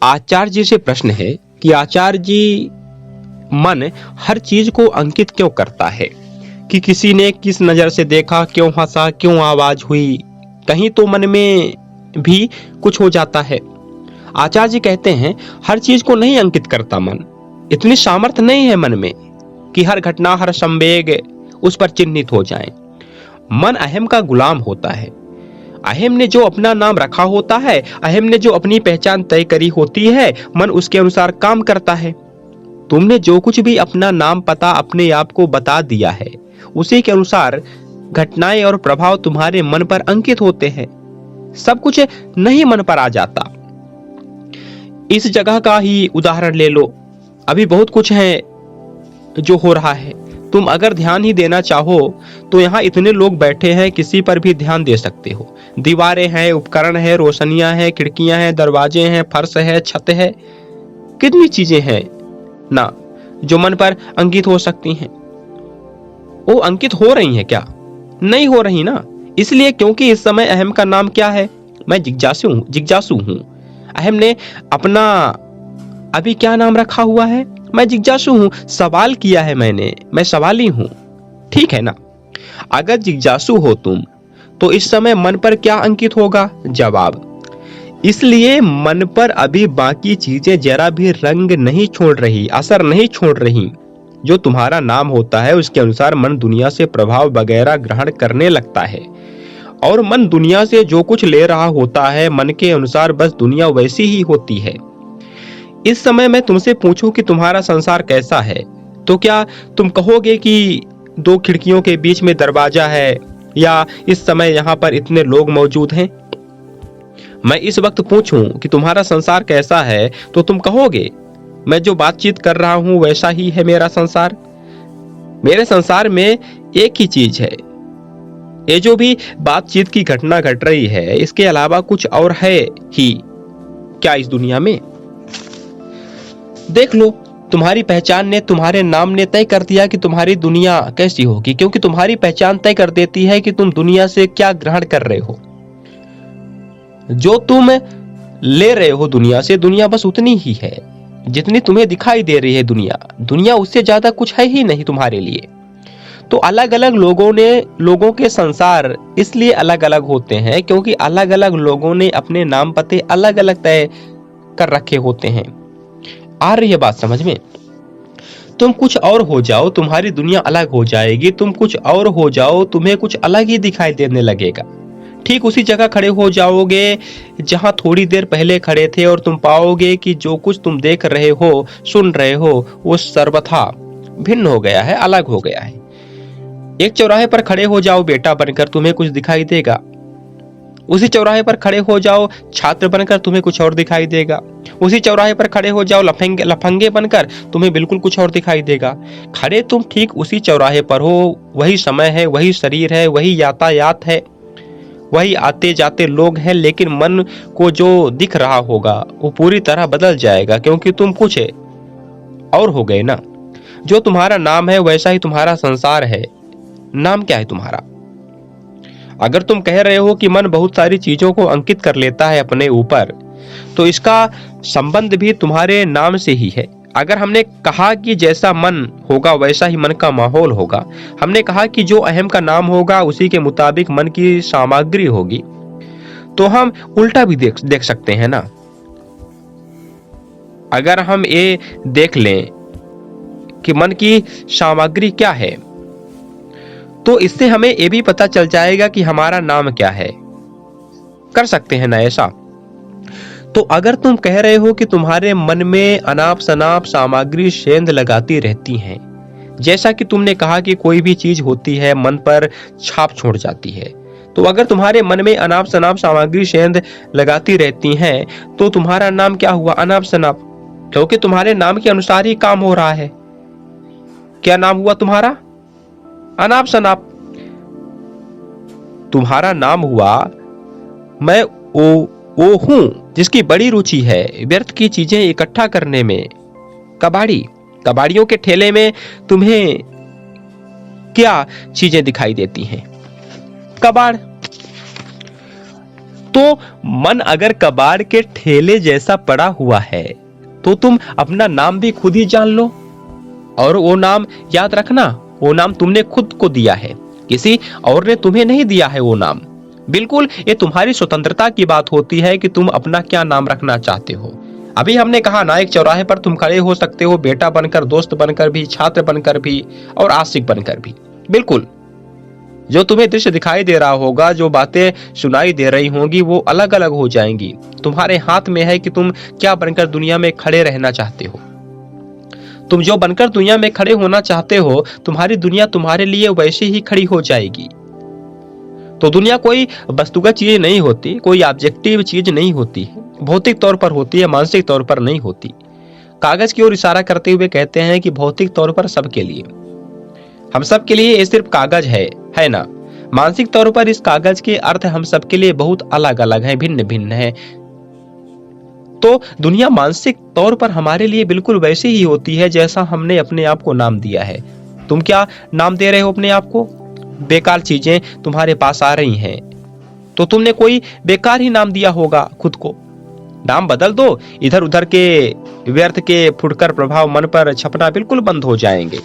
आचार्य जी से प्रश्न है कि आचार्य जी, मन हर चीज को अंकित क्यों करता है? कि किसी ने किस नजर से देखा, क्यों हंसा, क्यों आवाज हुई, कहीं तो मन में भी कुछ हो जाता है। आचार्य जी कहते हैं हर चीज को नहीं अंकित करता मन। इतनी सामर्थ्य नहीं है मन में कि हर घटना, हर संवेग उस पर चिन्हित हो जाए। मन अहम का गुलाम होता है। अहम ने जो अपना नाम रखा होता है, अहम ने जो अपनी पहचान तय करी होती है, मन उसके अनुसार काम करता है। तुमने जो कुछ भी अपना नाम पता अपने आप को बता दिया है, उसी के अनुसार घटनाएं और प्रभाव तुम्हारे मन पर अंकित होते हैं। सब कुछ नहीं मन पर आ जाता। इस जगह का ही उदाहरण ले लो। अभी बहुत कुछ है जो हो रहा है। तुम अगर ध्यान ही देना चाहो तो यहाँ इतने लोग बैठे हैं, किसी पर भी ध्यान दे सकते हो। दीवारें हैं, उपकरण है, रोशनियां हैं, खिड़कियां हैं, दरवाजे हैं, फर्श है, छत है, कितनी चीजें हैं ना जो मन पर अंकित हो सकती हैं। वो अंकित हो रही हैं क्या? नहीं हो रही ना। इसलिए क्योंकि इस समय अहम का नाम क्या है? मैं जिज्ञासु हूं। अहम ने अपना अभी क्या नाम रखा हुआ है? मैं जिज्ञासु हूं। सवाल किया है मैंने, मैं सवाली हूं। ठीक है ना। अगर जिज्ञासु हो तुम तो इस समय मन पर क्या अंकित होगा? जवाब। इसलिए मन पर अभी बाकी चीजें जरा भी रंग नहीं छोड़ रही, असर नहीं छोड़ रही। जो तुम्हारा नाम होता है उसके अनुसार मन दुनिया से प्रभाव वगैरह ग्रहण करने लगता है, और मन दुनिया से जो कुछ ले रहा होता है, मन के अनुसार बस दुनिया वैसी ही होती है। इस समय मैं तुमसे पूछूं कि तुम्हारा संसार कैसा है, तो क्या तुम कहोगे कि दो खिड़कियों के बीच में दरवाजा है, या इस समय यहाँ पर इतने लोग मौजूद हैं? मैं इस वक्त पूछूं कि तुम्हारा संसार कैसा है, तो तुम कहोगे मैं जो बातचीत कर रहा हूं वैसा ही है मेरा संसार। मेरे संसार में एक ही चीज है। ये जो भी बातचीत की घटना घट रही है, इसके अलावा कुछ और है ही क्या इस दुनिया में? देख लो, तुम्हारी पहचान ने, तुम्हारे नाम ने तय कर दिया कि तुम्हारी दुनिया कैसी होगी, क्योंकि तुम्हारी पहचान तय कर देती है कि तुम दुनिया से क्या ग्रहण कर रहे हो। जो तुम ले रहे हो दुनिया से, दुनिया बस उतनी ही है जितनी तुम्हें दिखाई दे रही है। दुनिया उससे ज्यादा कुछ है ही नहीं तुम्हारे लिए। तो अलग अलग लोगों के संसार इसलिए अलग अलग होते हैं क्योंकि अलग अलग लोगों ने अपने नाम पते अलग अलग तय कर रखे होते हैं। आ रही है बात समझ में? तुम कुछ और हो जाओ, तुम्हारी दुनिया अलग हो जाएगी। तुम कुछ और हो जाओ, तुम्हें कुछ अलग ही दिखाई देने लगेगा। ठीक उसी जगह खड़े हो जाओगे जहां थोड़ी देर पहले खड़े थे, और तुम पाओगे कि जो कुछ तुम देख रहे हो, सुन रहे हो, वो सर्वथा भिन्न हो गया है, अलग हो गया है। एक चौराहे पर खड़े हो जाओ बेटा बनकर, तुम्हें कुछ दिखाई देगा। उसी चौराहे पर खड़े हो जाओ छात्र बनकर, तुम्हें कुछ और दिखाई देगा। उसी चौराहे पर खड़े हो जाओ लफंगे बनकर, तुम्हें बिल्कुल कुछ और दिखाई देगा। खड़े तुम ठीक उसी चौराहे पर हो, वही समय है, वही शरीर है, वही यातायात है, वही आते जाते लोग हैं, लेकिन मन को जो दिख रहा होगा वो पूरी तरह बदल जाएगा, क्योंकि तुम कुछ और हो गए ना। जो तुम्हारा नाम है वैसा ही तुम्हारा संसार है। नाम क्या है तुम्हारा? अगर तुम कह रहे हो कि मन बहुत सारी चीजों को अंकित कर लेता है अपने ऊपर, तो इसका संबंध भी तुम्हारे नाम से ही है। अगर हमने कहा कि जैसा मन होगा वैसा ही मन का माहौल होगा, हमने कहा कि जो अहम का नाम होगा उसी के मुताबिक मन की सामग्री होगी, तो हम उल्टा भी देख सकते हैं ना। अगर हम ये देख लें कि मन की सामग्री क्या है, तो इससे हमें ये भी पता चल जाएगा कि हमारा नाम क्या है। कर सकते हैं ना ऐसा? तो अगर तुम कह रहे हो कि तुम्हारे मन में अनाप शनाप सामग्री सेंध लगाती रहती हैं, जैसा कि तुमने कहा कि कोई भी चीज होती है मन पर छाप छोड़ जाती है, तो अगर तुम्हारे मन में अनाप शनाप सामग्री सेंध लगाती रहती हैं, तो तुम्हारा नाम क्या हुआ? अनाप शनाप। क्योंकि तुम्हारे नाम के अनुसार ही काम हो रहा है। क्या नाम हुआ तुम्हारा? अनाप शनाप। तुम्हारा नाम हुआ मैं वो हूं जिसकी बड़ी रुचि है व्यर्थ की चीजें इकट्ठा करने में। कबाड़ियों के ठेले में तुम्हें क्या चीजें दिखाई देती हैं? कबाड़। तो मन अगर कबाड़ के ठेले जैसा पड़ा हुआ है तो तुम अपना नाम भी खुद ही जान लो। और वो नाम याद रखना, वो नाम तुमने खुद को दिया है, किसी और ने तुम्हें नहीं दिया है वो नाम। बिल्कुल, ये तुम्हारी स्वतंत्रता की बात होती है कि तुम अपना क्या नाम रखना चाहते हो। अभी हमने कहा ना, एक चौराहे पर तुम खड़े हो सकते हो, बेटा बनकर, दोस्त बनकर भी, छात्र बनकर भी और आशिक बनकर भी। बिल्कुल, जो तुम्हें दृश्य दिखाई दे रहा होगा, जो बातें सुनाई दे रही होंगी, वो अलग अलग हो जाएंगी। तुम्हारे हाथ में है कि तुम क्या बनकर दुनिया में खड़े रहना चाहते हो। तुम जो बनकर दुनिया में खड़े होना चाहते हो, तुम्हारी दुनिया तुम्हारे लिए वैसे ही खड़ी हो जाएगी। तो दुनिया कोई वस्तुगत चीज नहीं होती, कोई ऑब्जेक्टिव चीज नहीं होती है, भौतिक तौर पर होती है, मानसिक तौर पर नहीं होती। कागज की ओर इशारा करते हुए कहते हैं कि भौतिक तौर पर सबके लिए, हम सब के लिए ये सिर्फ कागज है ना। मानसिक तौर पर इस कागज के अर्थ हम सबके लिए बहुत अलग अलग है, भिन्न भिन्न है। तो दुनिया मानसिक तौर पर हमारे लिए बिल्कुल वैसे ही होती है जैसा हमने अपने आप को नाम दिया है। तुम क्या नाम दे रहे हो अपने आप को? बेकार चीजें तुम्हारे पास आ रही हैं तो तुमने कोई बेकार ही नाम दिया होगा खुद को। नाम बदल दो, इधर उधर के व्यर्थ के फुटकर प्रभाव मन पर छपना बिल्कुल बंद हो जाएंगे।